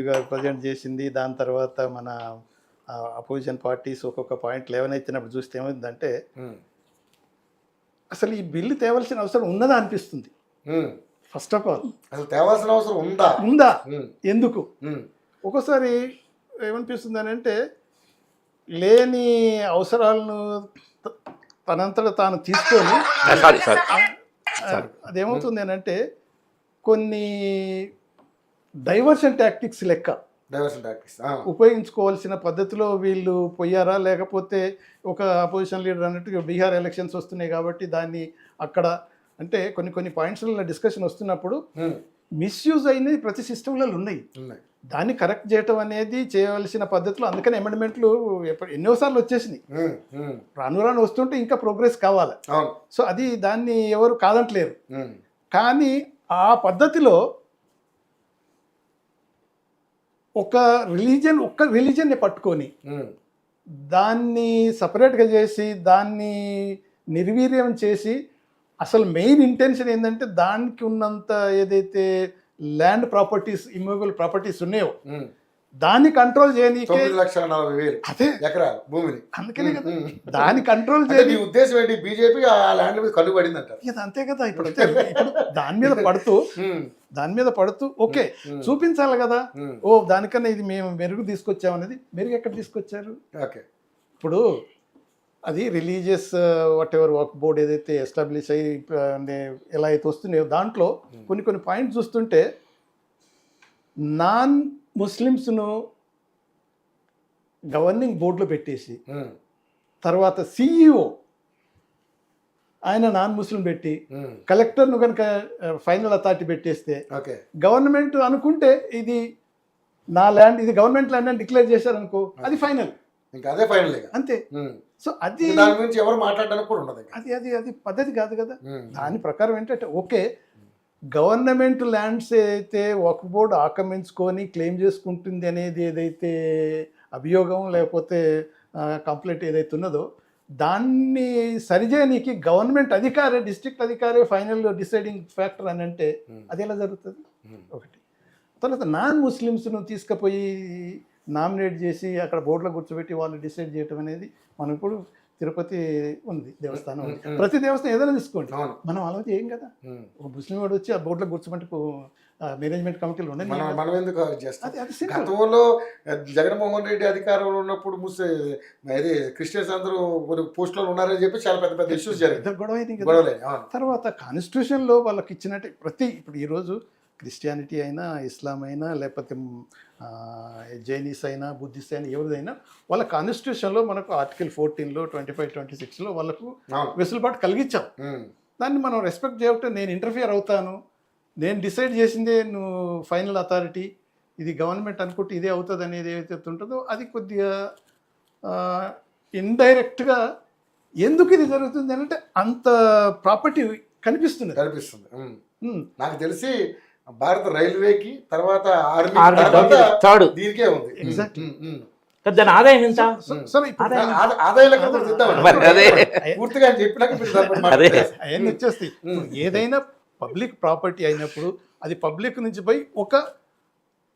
గారు ప్రజెంట్ చేసింది. దాని తర్వాత మన అపోజిషన్ పార్టీస్ ఒక్కొక్క పాయింట్ లేవనెత్తినప్పుడు చూస్తే ఏమైందంటే అసలు ఈ బిల్లు తేవాల్సిన అవసరం ఉన్నదా అనిపిస్తుంది. ఫస్ట్ ఆఫ్ ఆల్ అసలు తేవాల్సిన అవసరం ఉందా ఎందుకు ఒక్కోసారి ఏమనిపిస్తుంది అని అంటే లేని అవసరాలను తనంతట తాను తీసుకొని అదేమవుతుంది అని అంటే కొన్ని డైవర్షన్ టాక్టిక్స్ లెక్క ఉపయోగించుకోవాల్సిన పద్ధతిలో వీళ్ళు పోయారా, లేకపోతే ఒక అపోజిషన్ లీడర్ అన్నట్టు బీహార్ ఎలక్షన్స్ వస్తున్నాయి కాబట్టి దాన్ని అక్కడ అంటే కొన్ని పాయింట్స్లో డిస్కషన్ వస్తున్నప్పుడు మిస్యూజ్ అయినవి ప్రతి సిస్టంలలో ఉన్నాయి. దాన్ని కరెక్ట్ చేయటం అనేది చేయవలసిన పద్ధతిలో, అందుకని అమెండ్మెంట్లు ఎన్నోసార్లు వచ్చేసినాయి. రాను రాను వస్తుంటే ఇంకా ప్రోగ్రెస్ కావాలి. సో అది దాన్ని ఎవరు కాదంటలేరు. కానీ ఆ పద్ధతిలో ఒక్క రిలీజియన్ని పట్టుకొని దాన్ని సపరేట్గా చేసి దాన్ని నిర్వీర్యం చేసి అసలు మెయిన్ ఇంటెన్షన్ ఏంటంటే దానికి ఉన్నంత ఏదైతే ల్యాండ్ ప్రాపర్టీస్ ఇమ్మూవబుల్ ప్రాపర్టీస్ ఉన్నాయో దాన్ని కంట్రోల్ చేయనీకే 9,40,000 అదే ఎకరాల భూమిని. అందుకనే కదా దాన్ని కంట్రోల్ చేయని ఉద్దేశం ఏంటి? బీజేపీ ఆ ల్యాండ్ మీద కట్టుబడింది అంటారు. అంతే కదా. ఇప్పుడు దాని మీద పడుతూ ఓకే చూపించాలి కదా. దానికన్నా ఇది మేము మెరుగు తీసుకొచ్చామనేది. మెరుగు ఎక్కడ తీసుకొచ్చారు? ఇప్పుడు అది religious what ever work board ఏదైతే ఎస్టాబ్లిష్ అయ్యి ఎలా అయితే వస్తున్నాయో దాంట్లో కొన్ని పాయింట్స్ చూస్తుంటే నాన్ ముస్లిమ్స్ను గవర్నింగ్ బోర్డులో పెట్టేసి తర్వాత సిఇఓ ఆయన నాన్ ముస్లిం పెట్టి కలెక్టర్ను కనుక ఫైనల్ అథారిటీ పెట్టేస్తే గవర్నమెంట్ అనుకుంటే ఇది నా ల్యాండ్, ఇది గవర్నమెంట్ ల్యాండ్ అని డిక్లేర్ చేశారనుకో అది ఫైనల్, అదే ఫైనల్ అంతే. సో అది దాని గురించి ఎవరు మాట్లాడడానికి కూడా ఉండదు. అది పద్ధతి కాదు కదా. దాని ప్రకారం ఏంటంటే ఓకే గవర్నమెంట్ ల్యాండ్స్ అయితే వక్ఫ్ బోర్డు ఆక్రమించుకొని క్లెయిమ్ చేసుకుంటుంది అనేది ఏదైతే అభియోగం లేకపోతే కంప్లైంట్ ఏదైతే ఉన్నదో దాన్ని సరిచేయనీకి గవర్నమెంట్ అధికారే, డిస్ట్రిక్ట్ అధికారే ఫైనల్ డిసైడింగ్ ఫ్యాక్టర్ అని అంటే అది ఎలా జరుగుతుంది? ఒకటి. తర్వాత నాన్ ముస్లిమ్స్ను తీసుకుపోయి నామినేట్ చేసి అక్కడ బోర్డులో కూర్చోబెట్టి వాళ్ళు డిసైడ్ చేయటం అనేది మనం ఇప్పుడు తిరుపతి ఉంది దేవస్థానం ఉంది. ప్రతి దేవస్థానం ఏదైనా తీసుకోండి, మనం అలా చేయం కదా. ఒక ముస్లిం వాడు వచ్చి ఆ బోర్డులో కూర్చోబెట్టి మేనేజ్మెంట్ కమిటీలు ఉండే మనం ఎందుకు గతంలో జగన్మోహన్ రెడ్డి అధికారంలో ఉన్నప్పుడు ఇది క్రిస్టియన్స్ అందరూ కొన్ని పోస్టులో ఉన్నారని చెప్పి చాలా పెద్ద పెద్ద ఇష్యూస్ జరిగాయి, గొడవలే. తర్వాత కాన్స్టిట్యూషన్లో వాళ్ళకి ఇచ్చినట్టు ఇప్పుడు ఈరోజు క్రిస్టియానిటీ అయినా, ఇస్లాం అయినా, లేకపోతే జైనీస్ అయినా, బుద్ధిస్ట్ అయినా, ఎవరిదైనా వాళ్ళ కాన్స్టిట్యూషన్లో మనకు ఆర్టికల్ 14లో 25, 26లో వాళ్ళకు వెసులుబాటు కలిగించాం. దాన్ని మనం రెస్పెక్ట్ చేయకపోతే నేను ఇంటర్ఫియర్ అవుతాను, నేను డిసైడ్ చేసిందే నువ్వు ఫైనల్ అథారిటీ, ఇది గవర్నమెంట్ అనుకుంటే ఇదే అవుతుంది అనేది ఏదైతే ఉంటుందో అది కొద్దిగా ఇండైరెక్ట్గా ఎందుకు ఇది జరుగుతుంది అంటే అంత ప్రాపర్టీ కనిపిస్తుంది. నాకు తెలిసి భారత రైల్వేకి తర్వాత దీనికే ఉంది. దాని ఆదాయం ఎంత? పూర్తిగా చెప్పినాక అవన్నీ వచ్చేస్తాయి. ఏదైనా పబ్లిక్ ప్రాపర్టీ అయినప్పుడు అది పబ్లిక్ నుంచి పోయి ఒక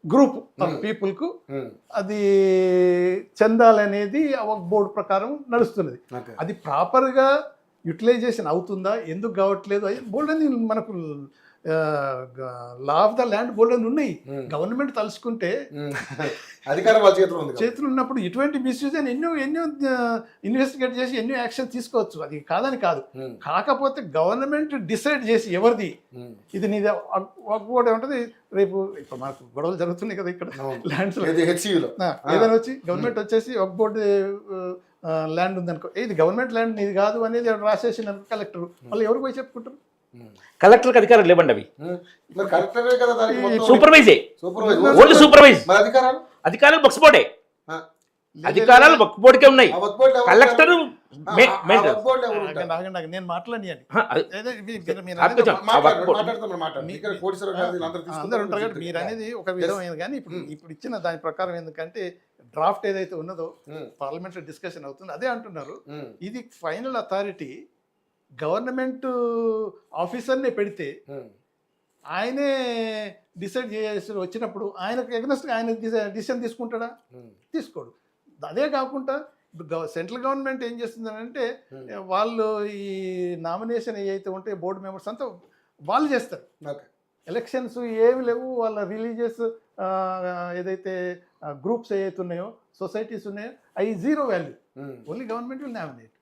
గ్రూప్ ఆఫ్ పీపుల్కు అది చెందాలనేది ఒక బోర్డు ప్రకారం నడుస్తున్నది. అది ప్రాపర్గా యూటిలైజేషన్ అవుతుందా, ఎందుకు కావట్లేదు, బోర్డు అని మనకు law of the land board అని ఉన్నాయి. గవర్నమెంట్ తలుచుకుంటే అధికారం వాళ్ళ చేతులు ఉన్నప్పుడు ఇటువంటి మిస్యూజ్ అని ఎన్నో ఇన్వెస్టిగేట్ చేసి ఎన్నో యాక్షన్ తీసుకోవచ్చు. అది కాదని కాదు. కాకపోతే గవర్నమెంట్ డిసైడ్ చేసి ఎవరిది ఇది నీది బోర్డు ఏమంటుంది. రేపు ఇప్పుడు మనకు గొడవలు జరుగుతున్నాయి కదా ఇక్కడ ల్యాండ్స్ ఏదైనా వచ్చి గవర్నమెంట్ వచ్చేసి ఒక బోర్డు ల్యాండ్ ఉందనుకో, ఇది గవర్నమెంట్ ల్యాండ్ నీది కాదు అనేది రాసేసిన కలెక్టర్, వాళ్ళు ఎవరికి పోయి చెప్పుకుంటారు? కలెక్టర్లకు అధికారం లేవండి. అవి సూపర్వైజే, ఓన్లీ సూపర్వైజ్. అధికారాలు వక్ఫ్ బోర్డే, అధికారాలు వక్ఫ్ బోర్డుకే ఉన్నాయి. కలెక్టర్ నేను మాట్లాడినాను మీరు అనేది ఒక విధమైన, కానీ ఇప్పుడు ఇచ్చిన దాని ప్రకారం ఎందుకంటే డ్రాఫ్ట్ ఏదైతే ఉన్నదో పార్లమెంట్ లో డిస్కషన్ అవుతుంది, అదే అంటున్నారు. ఇది ఫైనల్ అథారిటీ గవర్నమెంట్ ఆఫీసర్నే పెడితే ఆయనే డిసైడ్ చేసి వచ్చినప్పుడు ఆయనకు ఎగ్నెస్ట్ ఆయన డిసిషన్ తీసుకుంటాడా? తీసుకోడు. అదే కాకుండా ఇప్పుడు సెంట్రల్ గవర్నమెంట్ ఏం చేస్తుందంటే వాళ్ళు ఈ నామినేషన్ ఏవైతే ఉంటాయో బోర్డు మెంబర్స్ అంతా వాళ్ళు చేస్తారు. ఎలక్షన్స్ ఏమి లేవు, వాళ్ళ రిలీజియస్ ఏదైతే గ్రూప్స్ ఏవైతే ఉన్నాయో, సొసైటీస్ ఉన్నాయో, అవి zero value. Only government will nominate.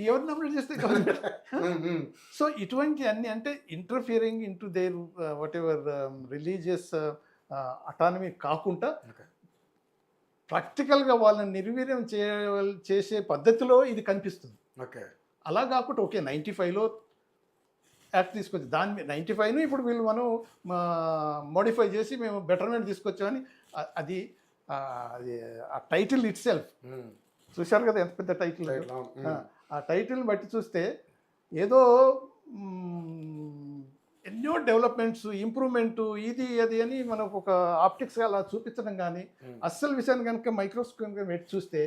ఎవరు నామినేట్ చేస్తే గవర్నమెంట్. సో ఇటువంటి అన్ని అంటే interfering in to their what ever religious autonomy కాకుండా ప్రాక్టికల్గా వాళ్ళని నిర్వీర్యం చేసే పద్ధతిలో ఇది కనిపిస్తుంది. అలా కాకుండా ఓకే 95లో యాక్ట్ తీసుకొచ్చి దాన్ని 95ను ఇప్పుడు వీళ్ళు మనం మోడిఫై చేసి మేము బెటర్మెంట్ తీసుకొచ్చామని అది ఆ టైటిల్ ఇట్ సెల్ఫ్ చూశారు కదా ఎంత పెద్ద టైటిల్. ఆ టైటిల్ని బట్టి చూస్తే ఏదో ఎన్నో డెవలప్మెంట్స్, ఇంప్రూవ్మెంట్, ఇది అది అని మనకు ఒక ఆప్టిక్స్గా అలా చూపించడం కానీ అస్సలు విషయాన్ని కనుక మైక్రోస్కోప్ పెట్టి చూస్తే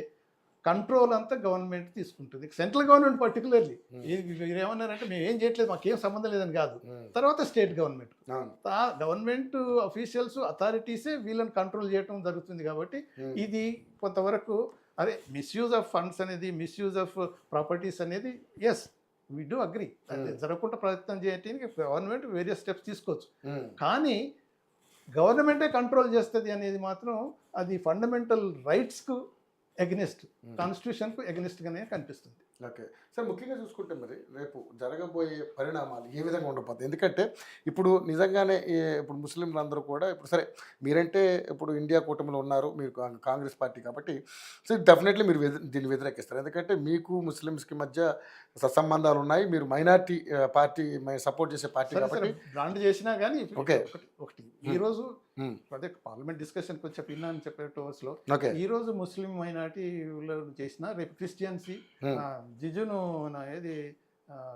కంట్రోల్ అంతా గవర్నమెంట్ తీసుకుంటుంది. సెంట్రల్ గవర్నమెంట్ పర్టికులర్లీ ఏమన్నారంటే మేము ఏం చేయట్లేదు, మాకేం సంబంధం లేదని కాదు. తర్వాత స్టేట్ గవర్నమెంట్, గవర్నమెంట్ అఫీషియల్స్, అథారిటీసే వీళ్ళని కంట్రోల్ చేయడం జరుగుతుంది. కాబట్టి ఇది కొంతవరకు అదే మిస్యూజ్ ఆఫ్ ఫండ్స్ అనేది, మిస్యూజ్ ఆఫ్ ప్రాపర్టీస్ అనేది ఎస్ వీ డూ అగ్రీ, జరగకుండా ప్రయత్నం చేయడానికి గవర్నమెంట్ వేరియస్ స్టెప్స్ తీసుకోవచ్చు. కానీ గవర్నమెంటే కంట్రోల్ చేస్తుంది అనేది మాత్రం అది ఫండమెంటల్ రైట్స్కు ఎగ్నెస్ట్, కాన్స్టిట్యూషన్కు ఎగ్నెస్ట్గానే కనిపిస్తుంది. ఓకే సార్, ముఖ్యంగా చూసుకుంటే మరి రేపు జరగబోయే పరిణామాలు ఏ విధంగా ఉండబోతుంది? ఎందుకంటే ఇప్పుడు నిజంగానే ఇప్పుడు ముస్లింలు అందరూ కూడా ఇప్పుడు సరే మీరంటే ఇప్పుడు ఇండియా కూటమిలో ఉన్నారు, మీరు కాంగ్రెస్ పార్టీ కాబట్టి సో డెఫినెట్లీ మీరు దీన్ని వ్యతిరేకిస్తారు. ఎందుకంటే మీకు ముస్లిమ్స్కి మధ్య సత్సంబంధాలు ఉన్నాయి, మీరు మైనార్టీ పార్టీ సపోర్ట్ చేసే పార్టీ కాబట్టి బ్రాండ్ చేసినా కానీ ఓకే ఒకటి ఈరోజు అదే పార్లమెంట్ డిస్కషన్కి వచ్చే పిన్నా అని చెప్పే టోర్స్లో ఈరోజు ముస్లిం మైనార్టీ చేసిన రేపు క్రిస్టియన్సీ జిజును ఏది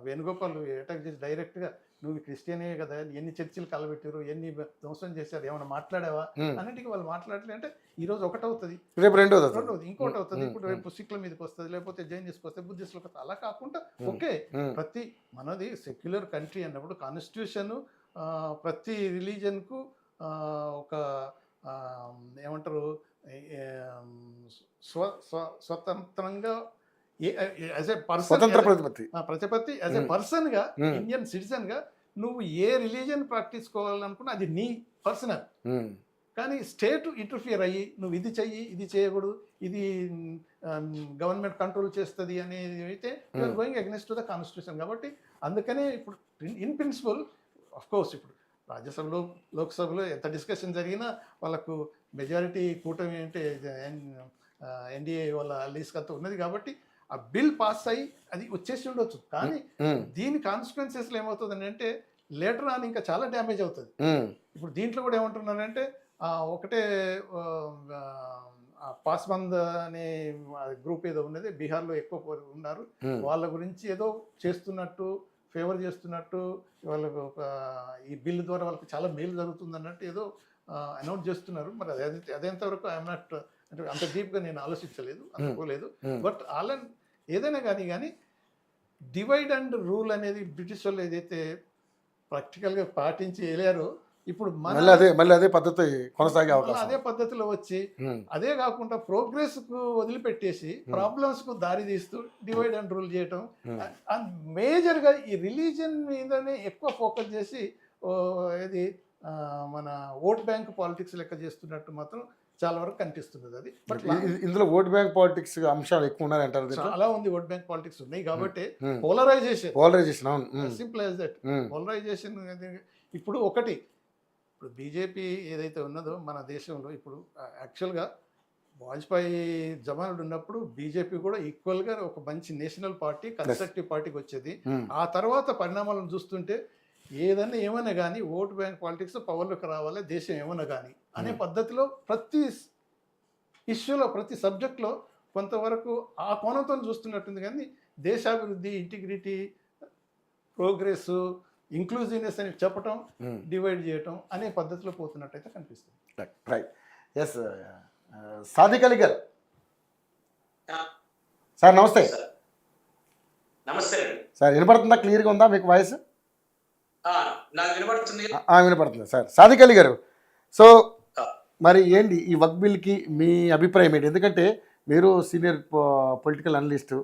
వేణుగోపాల్ అటాక్ చేసి డైరెక్ట్గా నువ్వు క్రిస్టియనే కదా, ఎన్ని చర్చిలు కలబెట్టారు, ఎన్ని ధ్వంసం చేశారు, ఏమైనా మాట్లాడావా అన్నిటికీ వాళ్ళు మాట్లాడలే అంటే ఈరోజు ఒకటవుతుంది, రేపు రెండోది ఇంకోటి అవుతుంది. ఇప్పుడు రేపు సిక్కుల మీదకి వస్తుంది, లేకపోతే జైనిస్కి వస్తుంది, బుద్ధిస్టులకు వస్తుంది. అలా కాకుండా ఓకే ప్రతి మనది సెక్యులర్ కంట్రీ అన్నప్పుడు కాన్స్టిట్యూషన్ ప్రతి రిలీజన్కు ఒక ఏమంటారు స్వతంత్రంగా యాజ్ ఏ పర్సన్ ప్రతిపత్తి యాజ్ ఏ పర్సన్గా ఇండియన్ సిటిజన్గా నువ్వు ఏ రిలీజియన్ ప్రాక్టీస్ కోవాలనుకున్నా అది నీ పర్సనల్. కానీ స్టేట్ ఇంటర్ఫియర్ అయ్యి నువ్వు ఇది చెయ్యి, ఇది చేయకూడదు, ఇది గవర్నమెంట్ కంట్రోల్ చేస్తుంది అనేది అయితే you're going against the constitution. కాబట్టి అందుకనే ఇప్పుడు ఇన్ ప్రిన్సిపల్ ఆఫ్ కోర్స్ ఇప్పుడు రాజ్యసభలో లోక్సభలో ఎంత డిస్కషన్ జరిగినా వాళ్ళకు మెజారిటీ కూటమి అంటే ఎన్డీఏ వాళ్ళ లీస్కంతా ఉన్నది కాబట్టి ఆ బిల్ పాస్ అయ్యి అది వచ్చేసి ఉండొచ్చు. కానీ దీని కాన్సిక్వెన్సెస్లో ఏమవుతుంది అంటే లేటర్ ఆన్ ఇంకా చాలా డ్యామేజ్ అవుతుంది. ఇప్పుడు దీంట్లో కూడా ఏమంటున్నారంటే ఒకటే పాస్బంద్ అనే గ్రూప్ ఏదో ఉన్నది బీహార్లో ఎక్కువ ఉన్నారు, వాళ్ళ గురించి ఏదో చేస్తున్నట్టు, ఫేవర్ చేస్తున్నట్టు, వాళ్ళకు ఒక ఈ బిల్లు ద్వారా వాళ్ళకి చాలా మేలు జరుగుతుంది అన్నట్టు ఏదో అనౌన్స్ చేస్తున్నారు. మరి అదేంతవరకు ఐఎమ్ నాట్ అంటే అంత డీప్గా నేను ఆలోచించలేదు, అనుకోలేదు. బట్ ఏదైనా కానీ డివైడ్ అండ్ రూల్ అనేది బ్రిటిష్ వాళ్ళు ఏదైతే ప్రాక్టికల్గా పాటించి వెళ్ళారో ఇప్పుడు మళ్ళీ అదే పద్ధతి కొనసాగే అవకాశం, అదే పద్ధతిలో వచ్చి అదే కాకుండా ప్రోగ్రెస్ కు వదిలిపెట్టేసి ప్రాబ్లమ్స్ కు దారి తీస్తూ డివైడ్ అండ్ రూల్ చేయటం, మేజర్ గా ఈ రిలీజియన్ మీదనే ఎక్కువ ఫోకస్ చేసి ఇది మన ఓట్ బ్యాంక్ పాలిటిక్స్ లెక్క చేస్తున్నట్టు మాత్రం చాలా వరకు కనిపిస్తుంది. అది బట్ ఇందులో ఓట్ బ్యాంక్ పాలిటిక్స్ అంశాలు ఎక్కువ ఉన్నాయంటారు. చాలా ఉంది, ఓట్ బ్యాంక్ పాలిటిక్స్ ఉన్నాయి కాబట్టి polarisation simple as that. Polarisation ఇప్పుడు ఇప్పుడు బీజేపీ ఏదైతే ఉన్నదో మన దేశంలో ఇప్పుడు యాక్చువల్గా వాజ్పేయి జమానుడు ఉన్నప్పుడు బీజేపీ కూడా ఈక్వల్గా ఒక మంచి నేషనల్ పార్టీ, కన్స్ట్రక్టివ్ పార్టీకి వచ్చేది. ఆ తర్వాత పరిణామాలను చూస్తుంటే ఏదన్నా ఏమైనా కానీ ఓట్ బ్యాంక్ పాలిటిక్స్ పవర్లోకి రావాలి, దేశం ఏమైనా కానీ అనే పద్ధతిలో ప్రతి ఇష్యూలో, ప్రతి సబ్జెక్ట్లో కొంతవరకు ఆ కోణంతో చూస్తున్నట్టుంది. కానీ దేశాభివృద్ధి, ఇంటిగ్రిటీ, ప్రోగ్రెస్, ఇంక్లూజివ్నెస్ అని చెప్పటం, డివైడ్ చేయటం అనే పద్ధతిలో పోతున్నట్టయితే కనిపిస్తుంది. రైట్. ఎస్ సాదిక్ అలీ గారు సార్ నమస్తే. నమస్తే సార్ వినపడుతుందా, క్లియర్గా ఉందా మీకు వాయిస్? వినపడుతుంది సార్. సాదిక్ అలీ గారు, సో మరి ఏంటి ఈ వక్ బిల్కి మీ అభిప్రాయం ఏంటి? ఎందుకంటే మీరు సీనియర్ పొలిటికల్ అనలిస్టు,